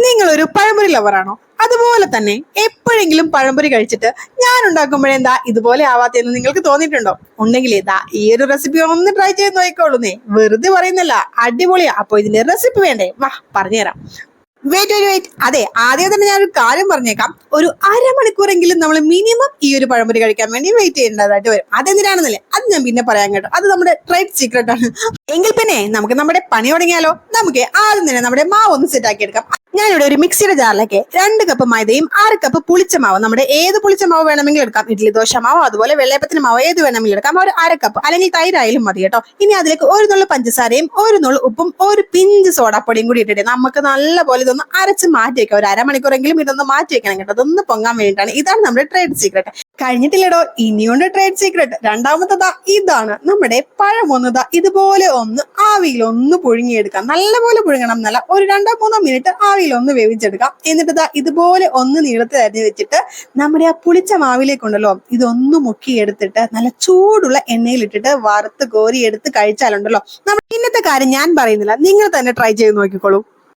നിങ്ങളൊരു പഴംപൊരി ലവറാണോ? അതുപോലെ തന്നെ എപ്പോഴെങ്കിലും പഴംപൊരി കഴിച്ചിട്ട് ഞാൻ ഉണ്ടാക്കുമ്പോഴെന്താ ഇതുപോലെ ആവാത്തെന്ന് നിങ്ങൾക്ക് തോന്നിയിട്ടുണ്ടോ? ഉണ്ടെങ്കിൽ ഇതാ ഈ ഒരു റെസിപ്പി ഒന്ന് ട്രൈ ചെയ്ത് നോക്കിക്കോളൂന്നേ. വെറുതെ പറയുന്നില്ല, അടിപൊളിയാ. അപ്പൊ ഇതിന്റെ റെസിപ്പി വേണ്ടേ? വാ പറഞ്ഞുതരാം. വെയിറ്റ്. അതെ, ആദ്യം തന്നെ ഞാനൊരു കാര്യം പറഞ്ഞേക്കാം. ഒരു അരമണിക്കൂറെങ്കിലും നമ്മൾ മിനിമം ഈ ഒരു പഴംപൊരി കഴിക്കാൻ വേണ്ടി വെയിറ്റ് ചെയ്യേണ്ടതായിട്ട് വരും. അതെന്തിനാണെന്നല്ലേ, അത് ഞാൻ പിന്നെ പറയാൻ കേട്ടോ. അത് നമ്മുടെ ട്രേഡ് സീക്രട്ട് ആണ്. എങ്കിൽ പിന്നെ നമുക്ക് നമ്മുടെ പണി തുടങ്ങിയാലോ. നമുക്ക് ആദ്യം തന്നെ നമ്മുടെ മാവ് ഒന്ന് സെറ്റ് ആക്കി എടുക്കാം. ഞാനിവിടെ ഒരു മിക്സിയുടെ ജാറിലേക്ക് 2 കപ്പ് മൈദയും 6 കപ്പ് പുളിച്ച മാവ്, നമ്മുടെ ഏത് പുളിച്ച മാവ് വേണമെങ്കിലും എടുക്കാം. ഇഡ്ലി ദോശ മാവോ അതുപോലെ വെള്ളയപ്പത്തിന് മാവോ ഏത് വേണമെങ്കിലും എടുക്കാം. ഒരു 1/2 കപ്പ് അല്ലെങ്കിൽ തൈരായാലും മതി കേട്ടോ. ഇനി അതിലേക്ക് ഒരു നുള്ളു പഞ്ചസാരയും ഒരു നുള്ളു ഉപ്പും ഒരു പിഞ്ച് സോഡാപ്പൊടിയും കൂടി ഇട്ടിട്ട് നമുക്ക് നല്ലപോലെ ഇതൊന്ന് അരച്ച് മാറ്റി വെക്കാം. ഒരു അരമണിക്കൂറെങ്കിലും ഇതൊന്ന് മാറ്റി വെക്കണം കേട്ടോ. അതൊന്ന് പൊങ്ങാൻ വേണ്ടിയിട്ടാണ്. ഇതാണ് നമ്മുടെ ട്രേഡ് സീക്രട്ട്. കഴിഞ്ഞിട്ടില്ലടോ, ഇനിയുണ്ട് ട്രേഡ് സീക്രട്ട്. രണ്ടാമത്തതാ ഇതാണ്. നമ്മുടെ പഴം ഒന്നതാ ഇതുപോലെ ഒന്ന് ആവിയിൽ ഒന്ന് പുഴുങ്ങിയെടുക്കാം. നല്ലപോലെ പുഴുങ്ങണം എന്നല്ല, ഒരു 2-3 മിനിറ്റ് ആവിയിൽ ഒന്ന് വേവിച്ചെടുക്കാം. എന്നിട്ട് ഇതുപോലെ ഒന്ന് നീളത്തിൽ അരിഞ്ഞു വെച്ചിട്ട് നമ്മുടെ ആ പുളിച്ച മാവിലേക്കുണ്ടല്ലോ ഇതൊന്ന് മുക്കിയെടുത്തിട്ട് നല്ല ചൂടുള്ള എണ്ണയിലിട്ടിട്ട് വറുത്ത് കോരി എടുത്ത് കഴിച്ചാലുണ്ടല്ലോ, നമ്മുടെ ഇന്നത്തെ കാര്യം ഞാൻ പറയുന്നില്ല, നിങ്ങൾ തന്നെ ട്രൈ ചെയ്ത് നോക്കിക്കോളൂ.